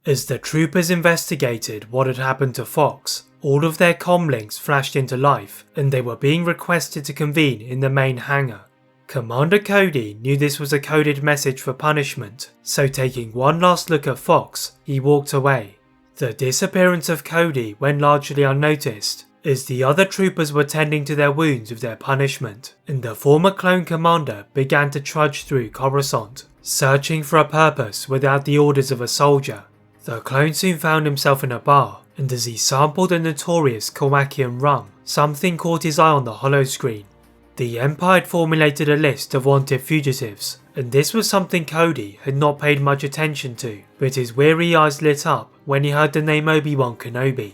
As the troopers investigated what had happened to Fox, all of their comlinks flashed into life and they were being requested to convene in the main hangar. Commander Cody knew this was a coded message for punishment, so taking one last look at Fox, he walked away. The disappearance of Cody went largely unnoticed, as the other troopers were tending to their wounds with their punishment, and the former clone commander began to trudge through Coruscant, searching for a purpose without the orders of a soldier. The clone soon found himself in a bar, and as he sampled the notorious Kowakian rum, something caught his eye on the holoscreen. The Empire had formulated a list of wanted fugitives, and this was something Cody had not paid much attention to, but his weary eyes lit up when he heard the name Obi-Wan Kenobi.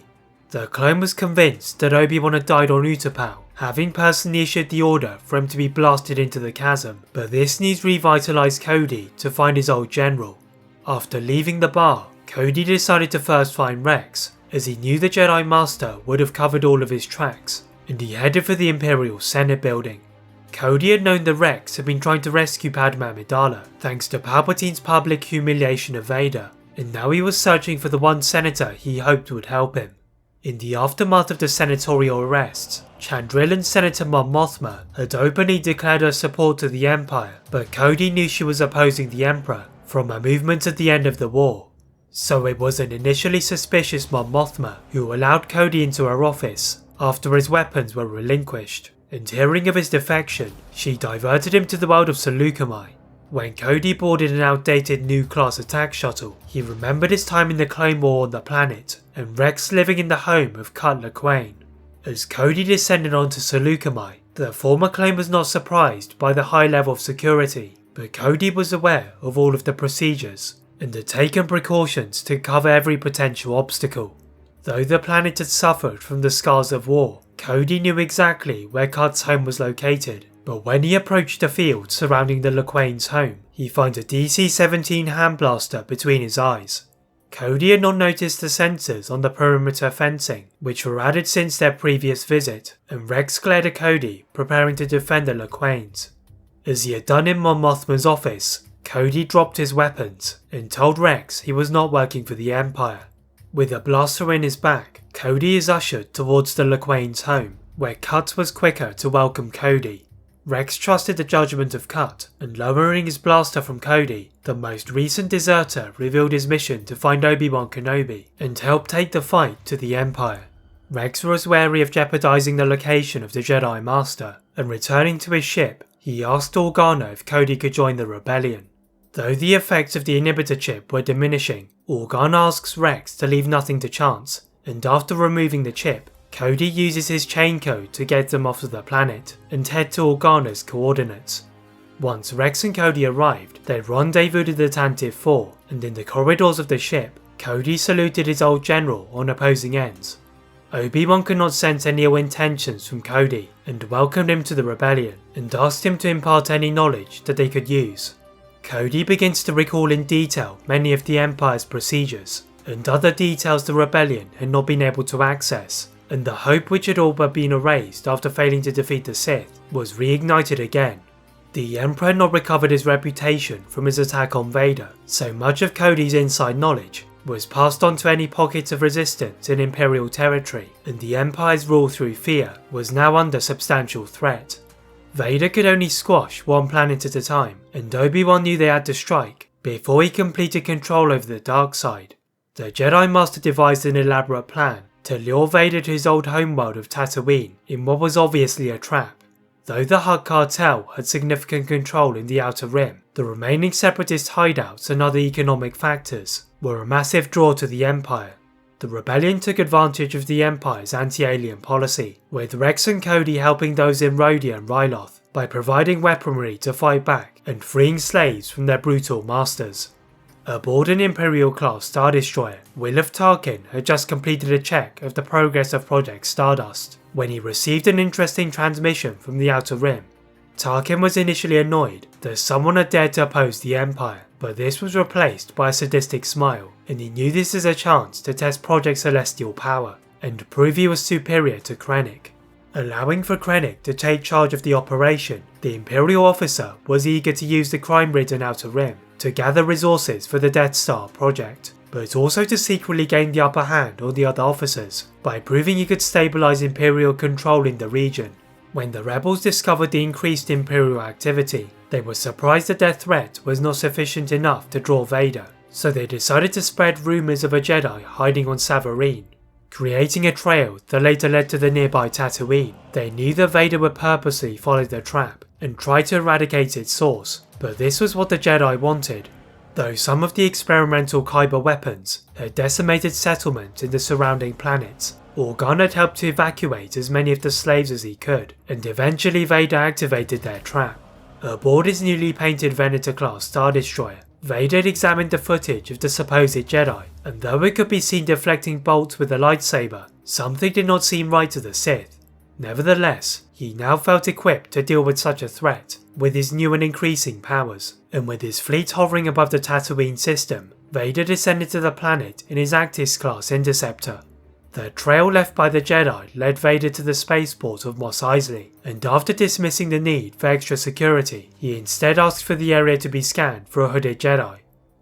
The clone was convinced that Obi-Wan had died on Utapau, having personally issued the order for him to be blasted into the chasm, but this news revitalized Cody to find his old general. After leaving the bar, Cody decided to first find Rex, as he knew the Jedi Master would have covered all of his tracks, and he headed for the Imperial Senate building. Cody had known that Rex had been trying to rescue Padme Amidala thanks to Palpatine's public humiliation of Vader, and now he was searching for the one senator he hoped would help him. In the aftermath of the senatorial arrests, Chandrilan's Senator Mon Mothma had openly declared her support to the Empire, but Cody knew she was opposing the Emperor from her movement at the end of the war. So it was an initially suspicious Mon Mothma who allowed Cody into her office after his weapons were relinquished, and hearing of his defection, she diverted him to the world of Seleucami. When Cody boarded an outdated new class attack shuttle, he remembered his time in the Clone War on the planet, and Rex living in the home of Cut Lawquane. As Cody descended onto Seleucami, the former clone was not surprised by the high level of security, but Cody was aware of all of the procedures, and had taken precautions to cover every potential obstacle. Though the planet had suffered from the scars of war, Cody knew exactly where Cut's home was located, but when he approached the field surrounding the Lawquane's home, he found a DC-17 hand blaster between his eyes. Cody had not noticed the sensors on the perimeter fencing, which were added since their previous visit, and Rex glared at Cody, preparing to defend the Lawquanes. As he had done in Mon Mothma's office, Cody dropped his weapons and told Rex he was not working for the Empire. With a blaster in his back, Cody is ushered towards the Lawquane's home, where Cut was quicker to welcome Cody. Rex trusted the judgment of Cut, and lowering his blaster from Cody, the most recent deserter revealed his mission to find Obi-Wan Kenobi and help take the fight to the Empire. Rex was wary of jeopardizing the location of the Jedi Master, and returning to his ship, he asked Organa if Cody could join the rebellion. Though the effects of the inhibitor chip were diminishing, Organa asks Rex to leave nothing to chance, and after removing the chip, Cody uses his chain code to get them off of the planet and head to Organa's coordinates. Once Rex and Cody arrived, they rendezvoused at Tantive 4, and in the corridors of the ship, Cody saluted his old general on opposing ends. Obi-Wan could not sense any ill intentions from Cody and welcomed him to the rebellion and asked him to impart any knowledge that they could use. Cody begins to recall in detail many of the Empire's procedures and other details the rebellion had not been able to access, and the hope which had all but been erased after failing to defeat the Sith was reignited again. The Emperor had not recovered his reputation from his attack on Vader, so much of Cody's inside knowledge was passed on to any pockets of resistance in Imperial territory, and the Empire's rule through fear was now under substantial threat. Vader could only squash one planet at a time, and Obi-Wan knew they had to strike before he completed control over the dark side. The Jedi Master devised an elaborate plan to lure Vader to his old homeworld of Tatooine in what was obviously a trap. Though the Hutt cartel had significant control in the Outer Rim, the remaining separatist hideouts and other economic factors were a massive draw to the Empire. The rebellion took advantage of the Empire's anti-alien policy, with Rex and Cody helping those in Rhodia and Ryloth by providing weaponry to fight back and freeing slaves from their brutal masters. Aboard an Imperial-class Star Destroyer, Will of Tarkin had just completed a check of the progress of Project Stardust when he received an interesting transmission from the Outer Rim. Tarkin was initially annoyed that someone had dared to oppose the Empire, but this was replaced by a sadistic smile, and he knew this as a chance to test Project Celestial power and prove he was superior to Krennic. Allowing for Krennic to take charge of the operation, the Imperial officer was eager to use the crime-ridden Outer Rim to gather resources for the Death Star project, but also to secretly gain the upper hand on the other officers by proving he could stabilize Imperial control in the region. When the rebels discovered the increased Imperial activity, they were surprised that their threat was not sufficient enough to draw Vader, so they decided to spread rumours of a Jedi hiding on Savareen, creating a trail that later led to the nearby Tatooine. They knew that Vader would purposely follow the trap and try to eradicate its source, but this was what the Jedi wanted. Though some of the experimental Kyber weapons had decimated settlements in the surrounding planets, Organa had helped to evacuate as many of the slaves as he could, and eventually Vader activated their trap. Aboard his newly painted Venator-class Star Destroyer, Vader had examined the footage of the supposed Jedi, and though it could be seen deflecting bolts with a lightsaber, something did not seem right to the Sith. Nevertheless, he now felt equipped to deal with such a threat, with his new and increasing powers, and with his fleet hovering above the Tatooine system, Vader descended to the planet in his Actis-class Interceptor. The trail left by the Jedi led Vader to the spaceport of Mos Eisley, and after dismissing the need for extra security, he instead asked for the area to be scanned for a hooded Jedi.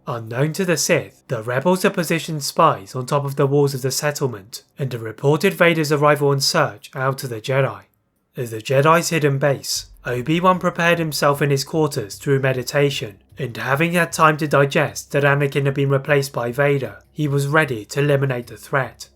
Unknown to the Sith, the rebels had positioned spies on top of the walls of the settlement, and had reported Vader's arrival and search out to the Jedi. At the Jedi's hidden base, Obi-Wan prepared himself in his quarters through meditation, and having had time to digest that Anakin had been replaced by Vader, he was ready to eliminate the threat.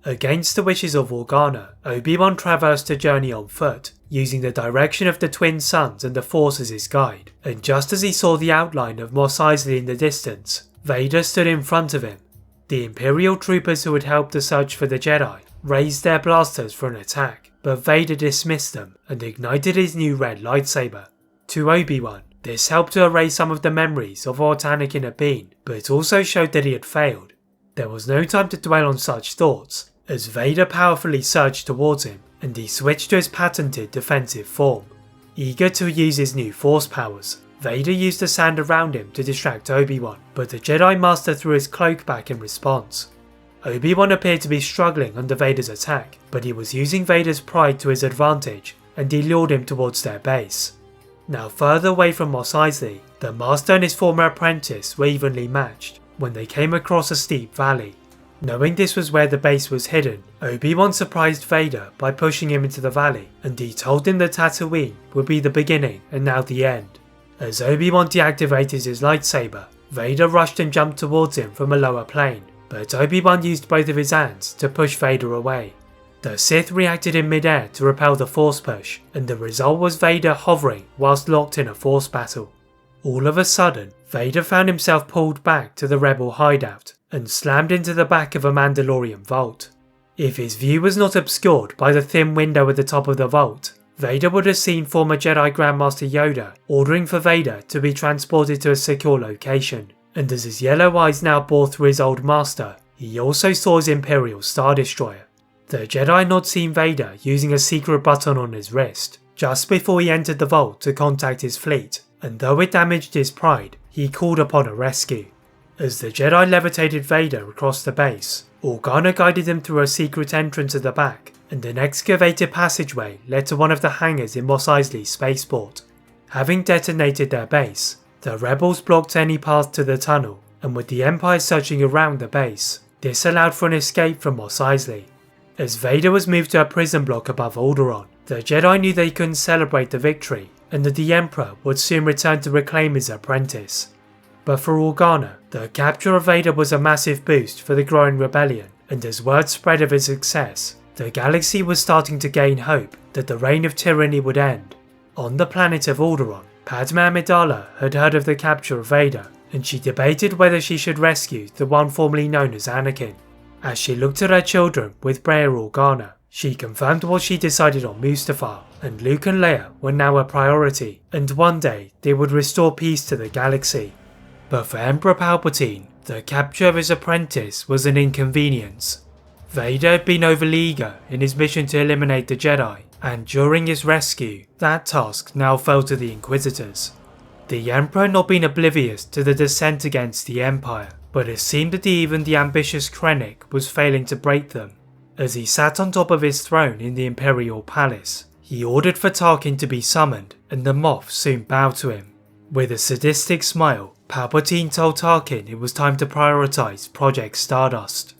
Against the wishes of Organa, Obi-Wan traversed the journey on foot, using the direction of the twin suns and the Force as his guide, and just as he saw the outline of Mos Eisley in the distance, Vader stood in front of him. The Imperial troopers who had helped the search for the Jedi raised their blasters for an attack, but Vader dismissed them and ignited his new red lightsaber. To Obi-Wan, this helped to erase some of the memories of what Anakin had been, but it also showed that he had failed. There was no time to dwell on such thoughts, as Vader powerfully surged towards him, and he switched to his patented defensive form. Eager to use his new Force powers, Vader used the sand around him to distract Obi-Wan, but the Jedi Master threw his cloak back in response. Obi-Wan appeared to be struggling under Vader's attack, but he was using Vader's pride to his advantage, and he lured him towards their base. Now further away from Mos Eisley, the Master and his former apprentice were evenly matched when they came across a steep valley. Knowing this was where the base was hidden, Obi-Wan surprised Vader by pushing him into the valley, and he told him that Tatooine would be the beginning and now the end. As Obi-Wan deactivated his lightsaber, Vader rushed and jumped towards him from a lower plane, but Obi-Wan used both of his hands to push Vader away. The Sith reacted in mid-air to repel the Force push, and the result was Vader hovering whilst locked in a Force battle. All of a sudden, Vader found himself pulled back to the rebel hideout, and slammed into the back of a Mandalorian vault. If his view was not obscured by the thin window at the top of the vault, Vader would have seen former Jedi Grandmaster Yoda ordering for Vader to be transported to a secure location, and as his yellow eyes now bore through his old master, he also saw his Imperial Star Destroyer. The Jedi had not seen Vader using a secret button on his wrist just before he entered the vault to contact his fleet, and though it damaged his pride, he called upon a rescue. As the Jedi levitated Vader across the base, Organa guided him through a secret entrance at the back, and an excavated passageway led to one of the hangars in Mos Eisley spaceport. Having detonated their base, the rebels blocked any path to the tunnel, and with the Empire searching around the base, this allowed for an escape from Mos Eisley. As Vader was moved to a prison block above Alderaan, the Jedi knew they couldn't celebrate the victory, and that the Emperor would soon return to reclaim his apprentice. But for Organa, the capture of Vader was a massive boost for the growing rebellion, and as word spread of his success, the galaxy was starting to gain hope that the reign of tyranny would end. On the planet of Alderaan, Padme Amidala had heard of the capture of Vader, and she debated whether she should rescue the one formerly known as Anakin. As she looked at her children with Breha Organa, she confirmed what she decided on Mustafar, and Luke and Leia were now a priority, and one day they would restore peace to the galaxy. But for Emperor Palpatine, the capture of his apprentice was an inconvenience. Vader had been overly eager in his mission to eliminate the Jedi, and during his rescue, that task now fell to the Inquisitors. The Emperor had not been oblivious to the descent against the Empire, but it seemed that even the ambitious Krennic was failing to break them. As he sat on top of his throne in the Imperial Palace, he ordered for Tarkin to be summoned, and the Moff soon bowed to him. With a sadistic smile, Palpatine told Tarkin it was time to prioritise Project Stardust.